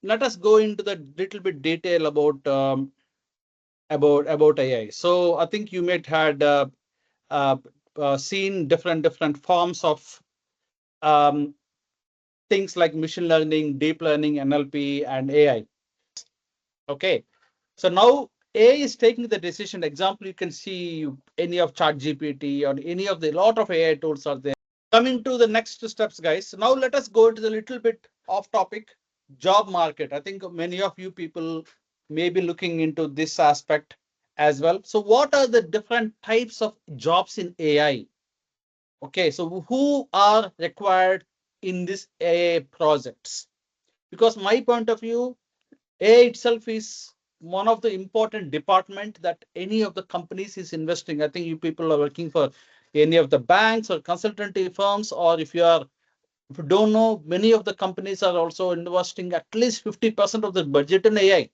let us go into the little bit detail about AI. So I think you might had uh, seen different forms of um, things like machine learning, deep learning, NLP, and AI. Okay, so now AI is taking the decision. Example, you can see any of ChatGPT or any of the lot of AI tools are there. Coming to the next steps, guys. Now let us go into the little bit off topic, job market. I think many of you people may be looking into this aspect as well. So what are the different types of jobs in AI? Okay, so who are required in this AI projects? Because my point of view, AI itself is one of the important department that any of the companies is investing. I think you people are working for any of the banks or consultancy firms, or if you don't know, many of the companies are also investing at least 50% of the budget in AI.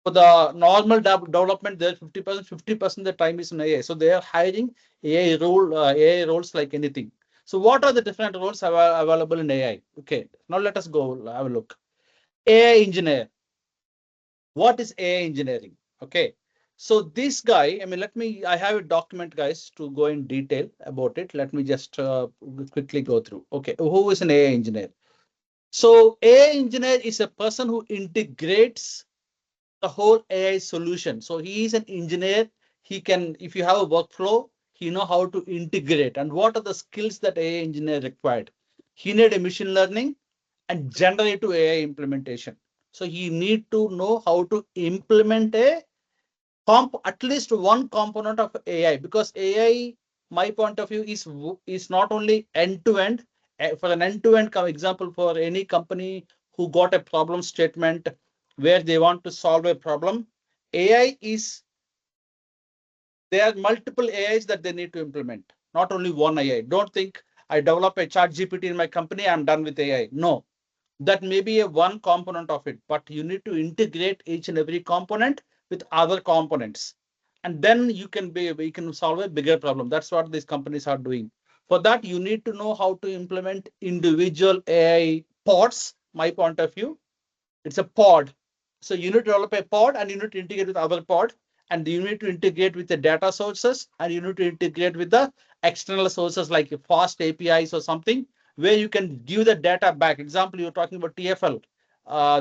For the normal development, there 50% the time is in AI. So they are hiring AI roles like anything. So what are the different roles available in AI? Okay, now let us go have a look. AI engineer. What is AI engineering? Okay, so this guy, I mean, I have a document, guys, to go in detail about it. Let me just quickly go through. Okay, who is an AI engineer? So AI engineer is a person who integrates the whole AI solution. So he is an engineer. He can, if you have a workflow, he know how to integrate. And what are the skills that AI engineer required? He need a machine learning and generative AI implementation. So he need to know how to implement at least one component of AI, because AI, my point of view, is not only end to end. For an end to end example, for any company who got a problem statement where they want to solve a problem, AI is there are multiple AIs that they need to implement, not only one AI. Don't think I develop a chat GPT in my company, I'm done with AI. No, that may be a one component of it, but you need to integrate each and every component with other components, and then you can solve a bigger problem. That's what these companies are doing. For that, you need to know how to implement individual AI pods. My point of view, it's a pod. So you need to develop a pod and you need to integrate with other pod, and you need to integrate with the data sources, and you need to integrate with the external sources like fast APIs or something where you can give the data back. Example, you're talking about TFL.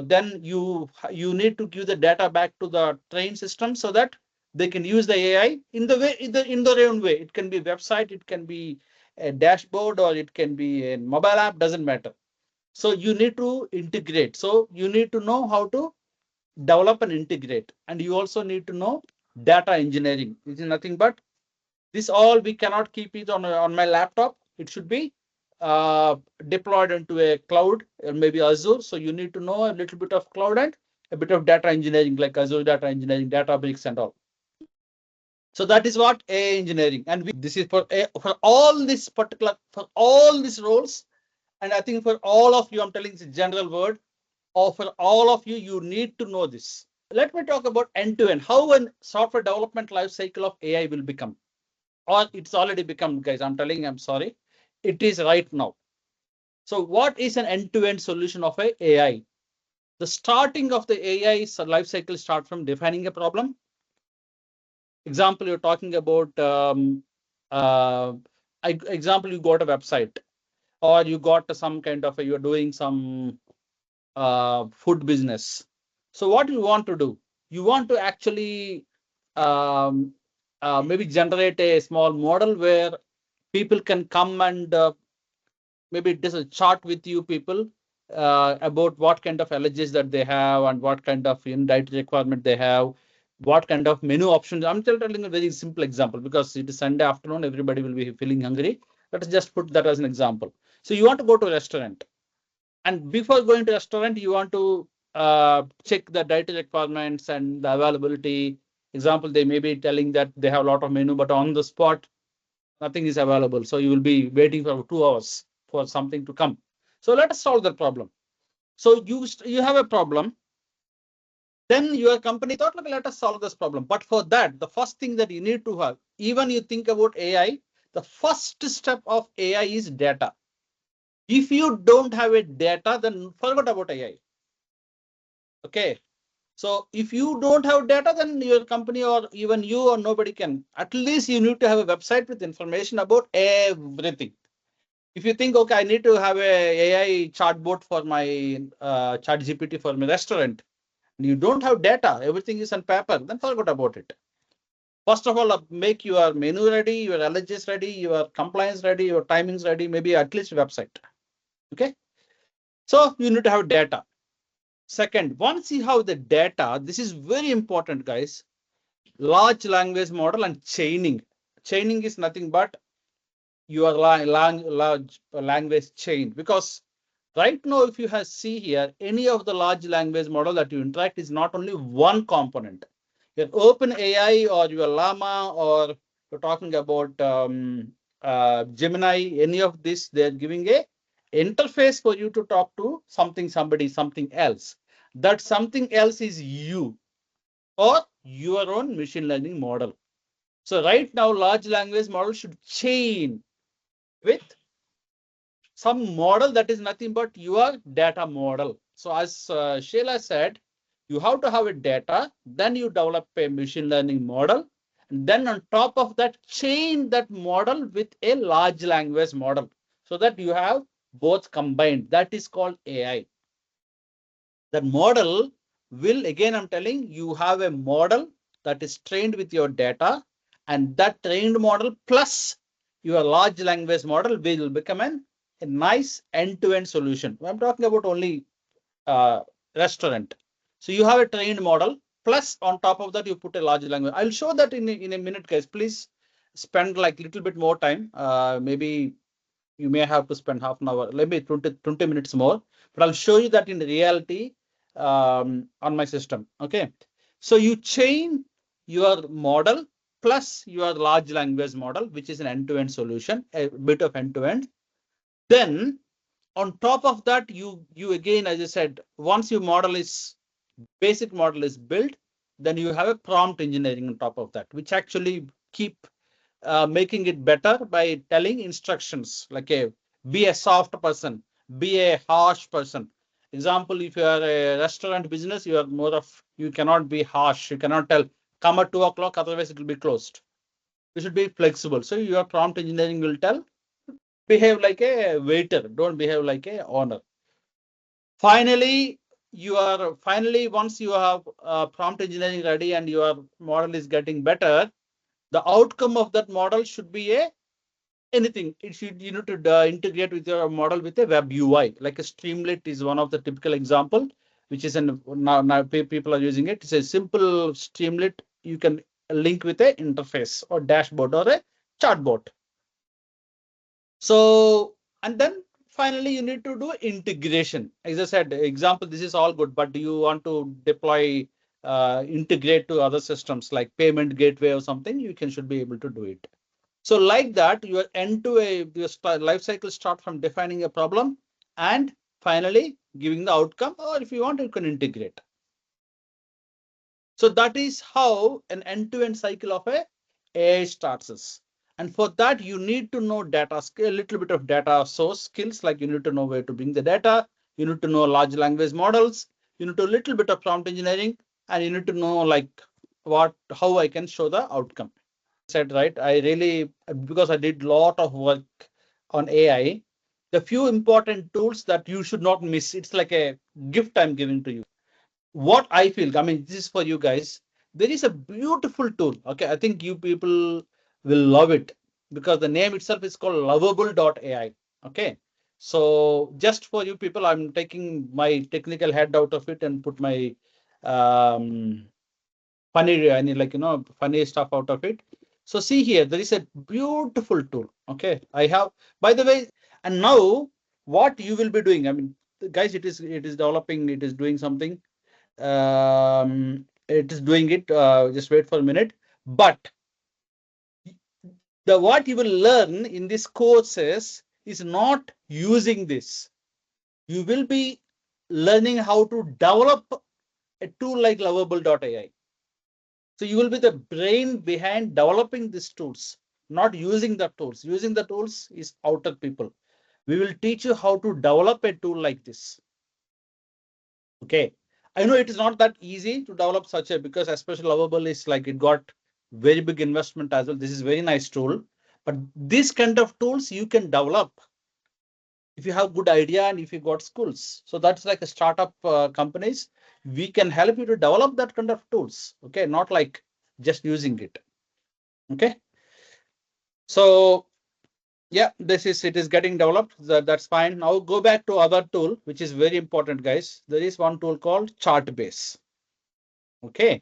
Then you need to give the data back to the train system so that they can use the AI in the way in their own way. It can be a website, it can be a dashboard, or it can be a mobile app, doesn't matter. So you need to integrate. So you need to know how to develop and integrate. And you also need to know data engineering. It is nothing but this all we cannot keep it on my laptop. It should be deployed into a cloud, or maybe Azure. So you need to know a little bit of cloud and a bit of data engineering like Azure data engineering, Databricks and all. So that is what AI engineering. And this is for all this particular, for all these roles. And I think for all of you, I'm telling this general word, or for all of you, you need to know this. Let me talk about end-to-end, how a software development life cycle of AI will become, or it's already become, guys. I'm telling, I'm sorry, it is right now. So what is an end-to-end solution of a AI? The starting of the AI life cycle start from defining a problem. Example, you're talking about, example, you got a website, or you got some kind of you're doing some food business. So what you want to do? You want to actually maybe generate a small model where people can come and maybe it is a chart with you people about what kind of allergies that they have and what kind of dietary requirement they have, what kind of menu options. I'm telling a very simple example because it is Sunday afternoon, everybody will be feeling hungry. Let us just put that as an example. So you want to go to a restaurant, and before going to restaurant, you want to check the dietary requirements and the availability. Example, they may be telling that they have a lot of menu, but on the spot, nothing is available. So you will be waiting for 2 hours for something to come. So let us solve that problem. So you have a problem. Then your company thought, okay, let us solve this problem. But for that, the first thing that you need to have, even you think about AI, the first step of AI is data. If you don't have a data, then forget about AI. Okay. So if you don't have data, then your company or even you or nobody can. At least you need to have a website with information about everything. If you think, okay, I need to have a AI chatbot for my ChatGPT for my restaurant, and you don't have data, everything is on paper, then forget about it. First of all, make your menu ready, your allergies ready, your compliance ready, your timings ready, maybe at least website. Okay. So you need to have data. Second, once you have the data, this is very important, guys. Large language model and chaining. Chaining is nothing but your large language chain, because right now, if you have see here, any of the large language model that you interact is not only one component. Your OpenAI or your Llama, or you're talking about Gemini, any of this, they're giving a interface for you to talk to somebody, something else. That something else is you or your own machine learning model. So right now, large language model should chain with some model that is nothing but your data model. So as Sheila said, you have to have a data, then you develop a machine learning model, and then on top of that, chain that model with a large language model so that you have both combined. That is called AI. The model will, again, I'm telling you, have a model that is trained with your data, and that trained model plus your large language model will become a nice end-to-end solution. I'm talking about only restaurant. So you have a trained model, plus on top of that, you put a large language. I'll show that in a minute, guys. Please spend like a little bit more time. Maybe you may have to spend half an hour, maybe 20 minutes more, but I'll show you that in reality on my system. Okay. So you chain your model plus your large language model, which is an end-to-end solution, a bit of end-to-end. Then on top of that, you again, as I said, once your model is basic model is built, then you have a prompt engineering on top of that, which actually keep making it better by telling instructions like be a soft person, be a harsh person. Example, if you are a restaurant business, you cannot be harsh. You cannot tell come at 2 o'clock, otherwise it will be closed. You should be flexible. So your prompt engineering will tell behave like a waiter, don't behave like a owner. Finally, once you have prompt engineering ready and your model is getting better, the outcome of that model should be a anything. It should, you need to integrate with your model with a web UI, like a Streamlit is one of the typical example, which is now people are using it. It's a simple Streamlit. You can link with a interface or dashboard or a chatbot. So, and then finally you need to do integration. As I said, example, this is all good, but do you want to deploy, integrate to other systems like payment gateway or something? You should be able to do it. So like that, your your life cycle start from defining a problem and finally giving the outcome, or if you want, you can integrate. So that is how an end-to-end cycle of a AI starts. And for that, you need to know data, a little bit of data source skills, like you need to know where to bring the data, you need to know large language models, you need to a little bit of prompt engineering, and you need to know like how I can show the outcome. Said right, I really, because I did a lot of work on AI, the few important tools that you should not miss. It's like a gift I'm giving to you. What I feel, I mean, this is for you guys. There is a beautiful tool. Okay, I think you people will love it because the name itself is called lovable.ai. Okay, so just for you people, I'm taking my technical head out of it and put my um, funny, I need like, funny stuff out of it. So see here, there is a beautiful tool. Okay, I have, by the way, and now what you will be doing, I mean, guys, it is developing, it is doing something. It is doing it. Just wait for a minute. But the what you will learn in this courses is not using this. You will be learning how to develop a tool like lovable.ai. So you will be the brain behind developing these tools, not using the tools. Using the tools is outer people. We will teach you how to develop a tool like this. Okay. I know it is not that easy to develop such a, because especially Lovable is like it got very big investment as well. This is very nice tool, but this kind of tools you can develop if you have good idea and if you got skills. So that's like a startup companies. We can help you to develop that kind of tools. Okay, not like just using it. Okay. So yeah, it is getting developed. That's fine. Now go back to other tool, which is very important, guys. There is one tool called Chartbase. Okay.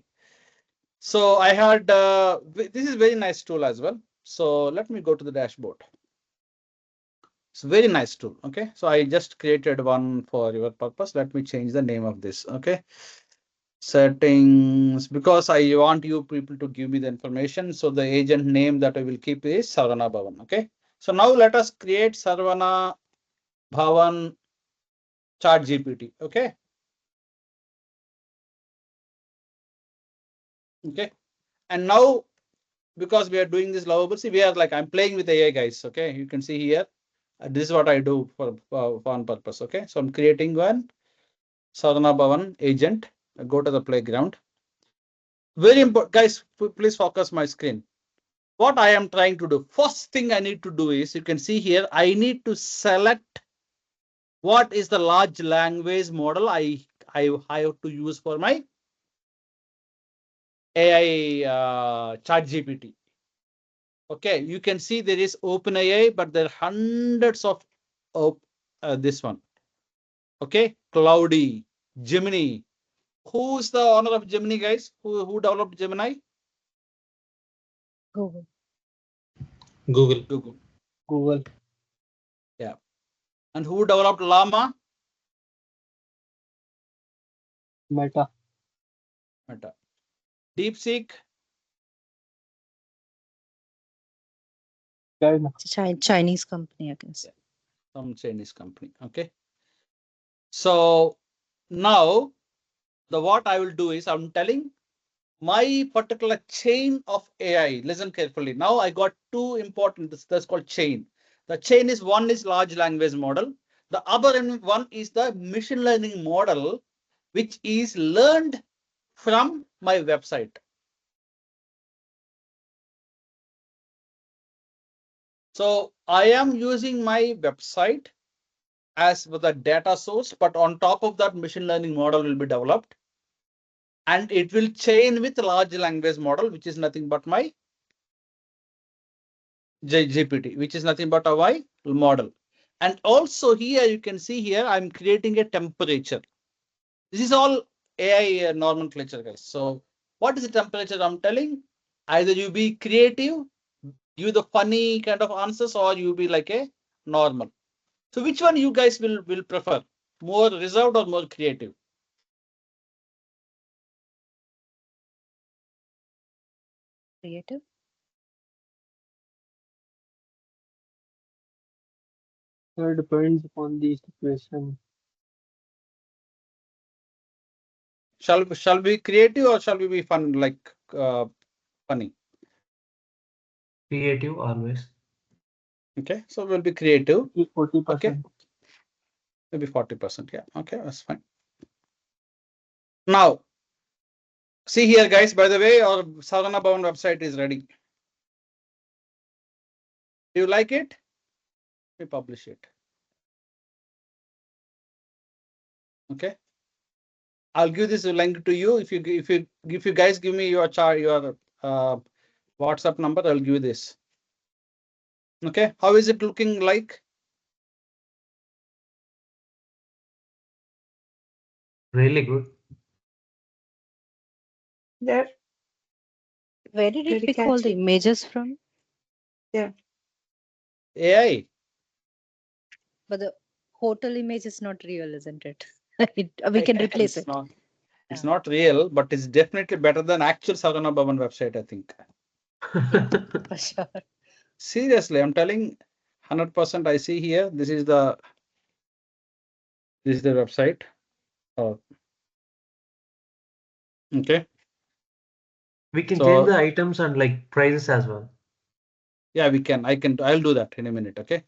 So I had this is very nice tool as well. So let me go to the dashboard. It's a very nice tool. Okay. So I just created one for your purpose. Let me change the name of this. Okay. Settings, because I want you people to give me the information. So the agent name that I will keep is Sarvana Bhavan. Okay. So now let us create Sarvana Bhavan ChatGPT. Okay. Okay. And now, because we are doing this lovable, see, we are like, I'm playing with AI, guys. Okay. You can see here. This is what I do for one purpose. Okay. So I'm creating one Sarvana Bhavan agent. I go to the playground. Very important, guys. Please focus my screen. What I am trying to do, first thing I need to do is, you can see here, I need to select what is the large language model I have to use for my AI ChatGPT. Okay, you can see there is OpenAI, but there are hundreds of this one. Okay, Cloudy, Gemini. Who's the owner of Gemini, guys? Who developed Gemini? Google. Google. Yeah. And who developed Llama? Meta. DeepSeek. China. Chinese company, I guess. Yeah. Some Chinese company. Okay. So now what I will do is, I'm telling my particular chain of AI. Listen carefully. Now I got two important. That's called chain. The chain is, one is large language model. The other one is the machine learning model, which is learned from my website. So I am using my website as the data source, but on top of that, machine learning model will be developed, and it will chain with large language model, which is nothing but my GPT, which is nothing but a Y model. And also here, you can see here, I'm creating a temperature. This is all AI nomenclature, guys. So what is the temperature I'm telling? Either you be creative, you the funny kind of answers, or you be like a normal. So which one you guys will prefer? More reserved or more creative? Creative. It depends upon the situation. Shall we be creative or shall we be fun, like funny? Creative always. Okay, so we'll be creative. 40%. Okay, maybe 40%. Yeah, okay, that's fine. Now, see here, guys. By the way, our Sarvana Bhavan website is ready. Do you like it? We publish it. Okay. I'll give this link to you. If you guys give me your WhatsApp number, I'll give you this. Okay. How is it looking like? Really good. There. Where did it Very pick all the catchy. images from? Yeah. AI. But the hotel image is not real, isn't it? We can replace It's it. not. It's Yeah. not real, but it's definitely better than actual Sarvana Bhavan website, I think. For sure. Seriously, I'm telling 100%. I see here. This is the website. Oh, okay. We can So change the items and like prices as well. yeah, we can. I'll do that in a minute. Okay.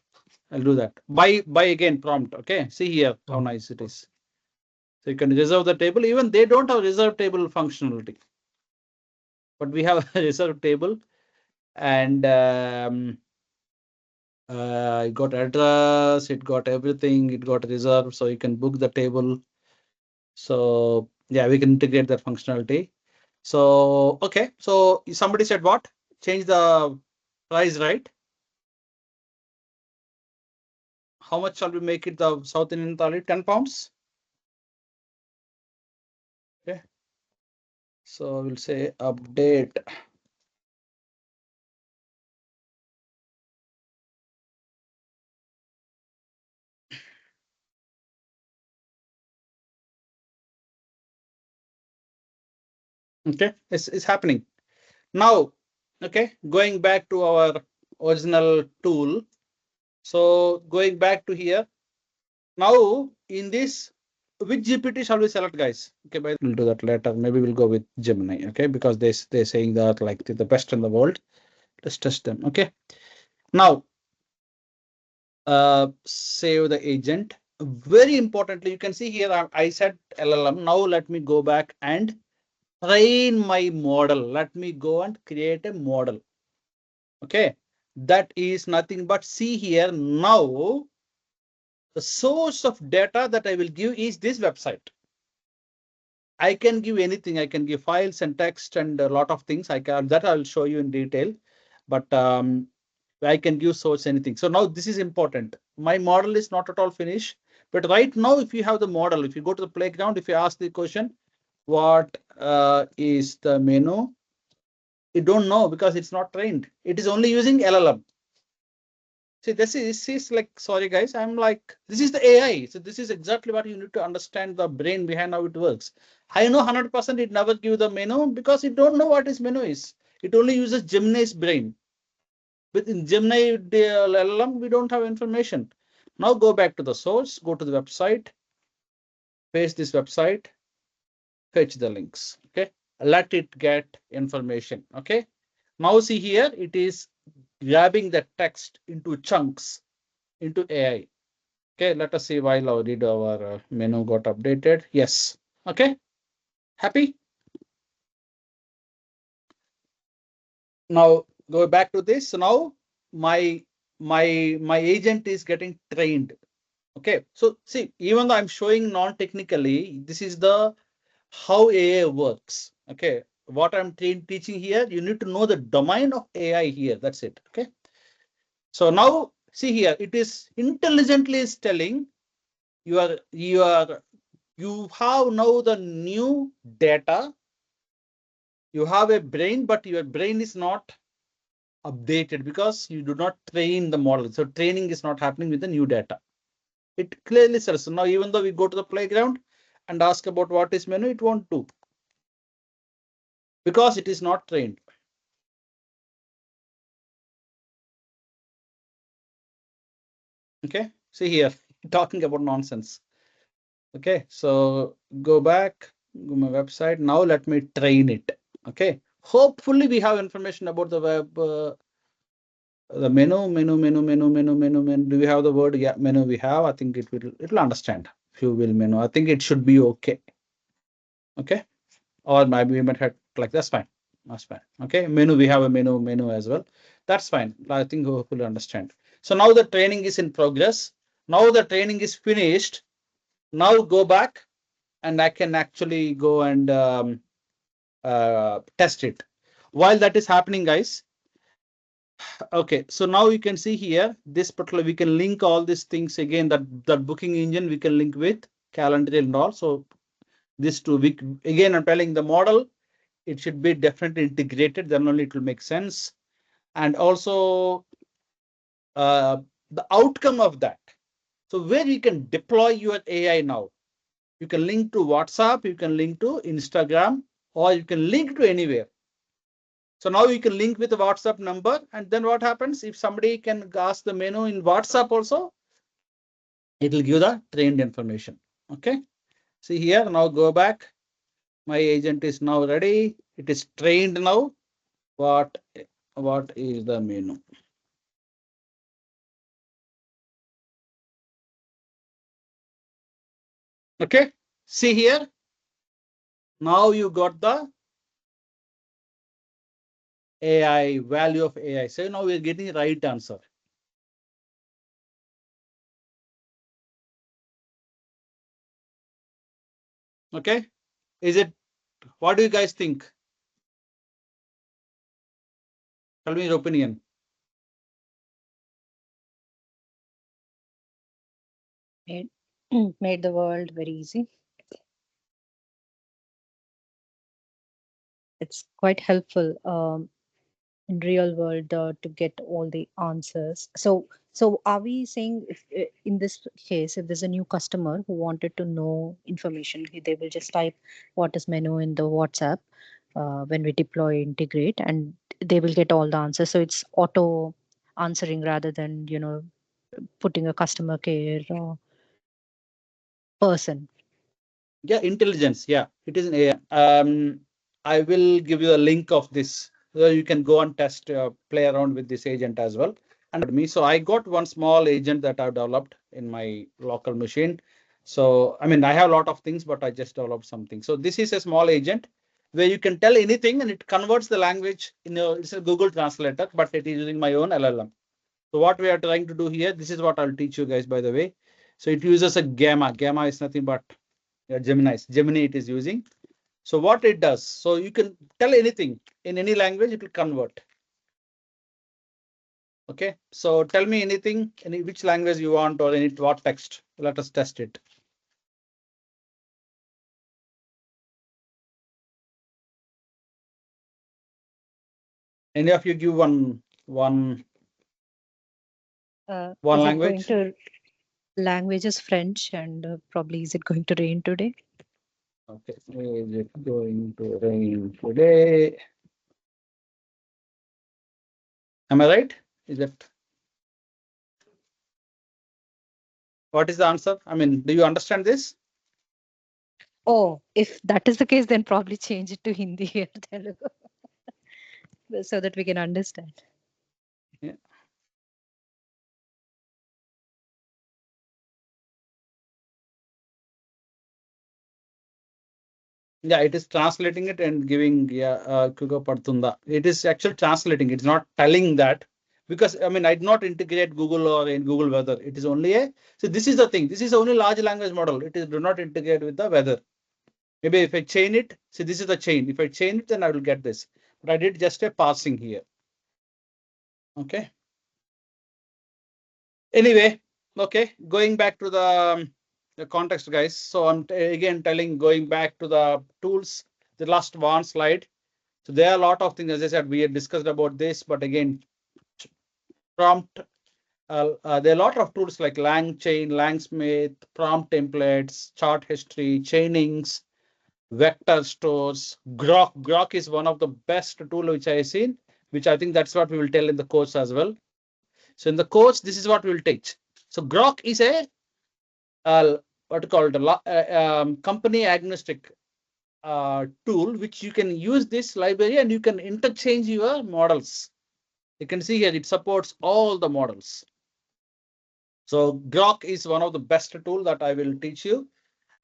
I'll do that. Buy again prompt. Okay. See here how nice it is. So you can reserve the table. Even they don't have reserve table functionality, but we have a reserve table, and it got address, it got everything, it got reserved, so you can book the table. So yeah, we can integrate that functionality. So okay, so somebody said what? Change the price, right? How much shall we make it? The South Indian thali, 10 pounds. Okay. So we'll say update. Okay, it's happening now. Okay, going back to our original tool. So going back to here. Now in this, which GPT shall we select, guys? Okay, we'll do that later. Maybe we'll go with Gemini. Okay, because they're saying that like the best in the world. Let's test them. Okay. Now save the agent. Very importantly, you can see here I said LLM. Now let me go back and train my model. Let me go and create a model. Okay, that is nothing but see here now. The source of data that I will give is this website. I can give anything. I can give files and text and a lot of things. I can that I'll show you in detail, but I can give source anything. So now this is important. My model is not at all finished, but right now, if you have the model, if you go to the playground, if you ask the question, what is the menu? You don't know because it's not trained. It is only using LLM. See, this is like, sorry guys, I'm like, this is the AI. So this is exactly what you need to understand the brain behind how it works. I know 100% it never give the menu because it don't know what is menu is. It only uses Gemini's brain. But in Gemini LLM, we don't have information. Now go back to the source, go to the website, paste this website, fetch the links. Okay, let it get information. Okay, now see here, it is grabbing the text into chunks into AI. Okay, let us see while our menu got updated. Yes. Okay, happy. Now go back to this. So now my agent is getting trained. Okay, so see, even though I'm showing non-technically, this is the how AI works. Okay, what I'm teaching here, you need to know the domain of AI here. That's it. Okay, so now see here, it is intelligently is telling you have now the new data. You have a brain, but your brain is not updated because you do not train the model. So training is not happening with the new data. It clearly says. So now, even though we go to the playground and ask about what is menu, it won't do because it is not trained. Okay, see here, talking about nonsense. Okay, so go back, go my website. Now let me train it. Okay, hopefully we have information about the web. The menu. Do we have the word? Yeah, menu we have. I think it'll understand. If you will menu, I think it should be okay. Okay, or maybe we might have like that's fine. That's fine. Okay, menu we have a menu as well. That's fine. I think hopefully understand. So now the training is in progress. Now the training is finished. Now go back and I can actually go and test it. While that is happening, guys. Okay, so now you can see here this particular we can link all these things again. That booking engine we can link with calendar and all. So this two week again, I'm telling the model it should be definitely integrated. Then only it will make sense. And also the outcome of that. So where you can deploy your AI now, you can link to WhatsApp, you can link to Instagram, or you can link to anywhere. So now you can link with the WhatsApp number, and then what happens if somebody can ask the menu in WhatsApp also, it will give the trained information. Okay. See here, now go back. My agent is now ready. It is trained now. What is the menu? Okay. See here. Now you got the AI, value of AI. So now we're getting the right answer. Okay. Is it, what do you guys think? Tell me your opinion. Made the world very easy. It's quite helpful in real world to get all the answers. So are we saying if in this case, if there's a new customer who wanted to know information, they will just type what is menu in the WhatsApp when we deploy integrate, and they will get all the answers. So it's auto answering rather than putting a customer care person. Yeah, intelligence. Yeah, it is an AI. I will give you a link of this. So you can go and test, play around with this agent as well. And me, so I got one small agent that I've developed in my local machine. So I mean, I have a lot of things, but I just developed something. So this is a small agent where you can tell anything and it converts the language in it's a Google translator, but it is using my own LLM. So what we are trying to do here, this is what I'll teach you guys, by the way. So it uses a gamma. Gamma is nothing but Gemini it is using. So what it does, so you can tell anything in any language, it will convert. Okay, so tell me anything, which language you want or any what text. Let us test it. Any of you give one Is it going language? to language is French, and probably is it going to rain today? Okay, is it going to rain today? Am I right? Is it? What is the answer? I mean, do you understand this? Oh, if that is the case, then probably change it to Hindi or Telugu so that we can understand. Yeah. Yeah, it is translating it and giving Padtunda. It is actually translating. It's not telling that, because I mean I did not integrate Google or in Google weather. It is only a, so this is the thing. This is only large language model. It is do not integrate with the weather. Maybe if I chain it, see this is the chain. If I chain it, then I will get this. But I did just a parsing here. Okay. Anyway, okay, going back to the context, guys. So I'm again telling, going back to the tools, the last one slide. So there are a lot of things, as I said, we had discussed about this, but again, prompt, there are a lot of tools like LangChain, Langsmith, prompt templates, chart history, chainings, vector stores. Grok is one of the best tool which I have seen, which I think that's what we will tell in the course as well. So in the course, this is what we will teach. So Grok is a what called company agnostic tool, which you can use this library and you can interchange your models. You can see here it supports all the models. So Grok is one of the best tool that I will teach you.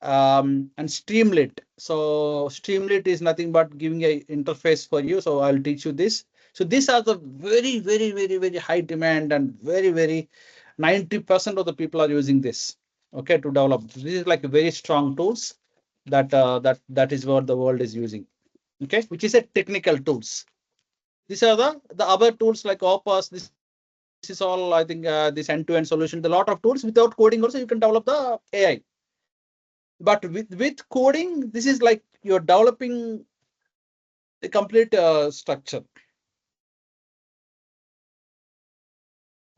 And Streamlit. So Streamlit is nothing but giving a interface for you. So I'll teach you this. So these are the very, very, very, very high demand and very, very 90% of the people are using this. Okay, to develop. This is like a very strong tools that that is what the world is using. Okay, which is a technical tools. These are the other tools like Opus. This is all, I think, this end-to-end solution. A lot of tools without coding also you can develop the AI. But with coding, this is like you're developing a complete structure.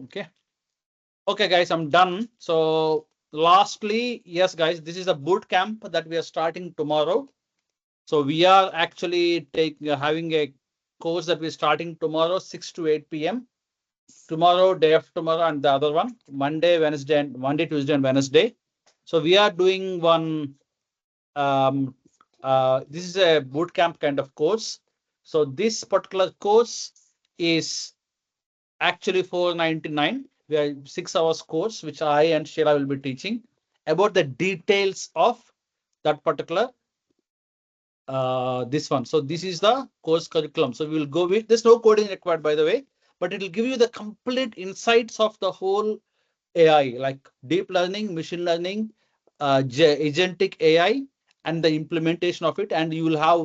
Okay. Okay, guys, I'm done. So lastly, yes, guys, this is a boot camp that we are starting tomorrow. So we are actually having a course that we're starting tomorrow, 6 to 8 p.m. Tomorrow, day after tomorrow, and the other one, Monday, Tuesday, and Wednesday. So we are doing one. This is a boot camp kind of course. So this particular course is actually 499. We are 6 hours course, which I and Sheila will be teaching about the details of that particular this one. So this is the course curriculum. So we will go with, there's no coding required, by the way, but it will give you the complete insights of the whole AI, like deep learning, machine learning, agentic AI, and the implementation of it. And you will have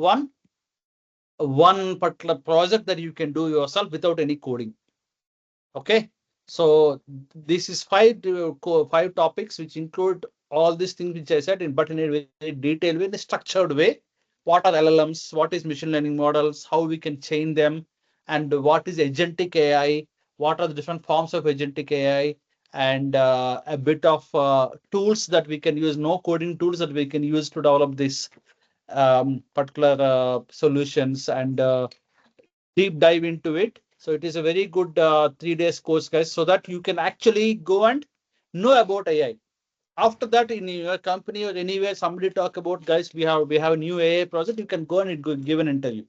one particular project that you can do yourself without any coding. Okay. So this is five topics which include all these things which I said, but in a very detailed way, in a structured way. What are LLMs? What is machine learning models? How we can chain them? And what is agentic AI? What are the different forms of agentic AI? And a bit of tools that we can use, no coding tools that we can use to develop this particular solutions, and deep dive into it. So it is a very good 3 days course, guys, so that you can actually go and know about AI. After that, in your company or anywhere, somebody talk about, guys, we have a new AI project. You can go and give an interview.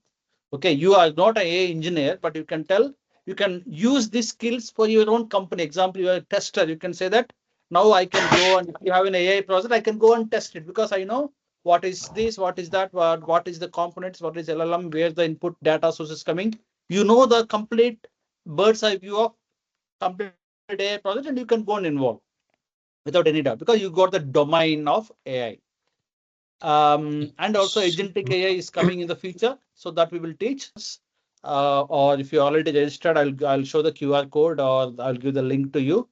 Okay, you are not an AI engineer, but you can tell, you can use these skills for your own company. Example, you are a tester. You can say that now I can go, and if you have an AI project, I can go and test it because I know what is this, what is that, what is the components, what is LLM, where the input data source is coming. You know the complete bird's eye view of complete AI project, and you can go and involve without any doubt because you got the domain of AI. And also agentic AI is coming in the future, so that we will teach. Or if you already registered, I'll show the QR code or I'll give the link to you.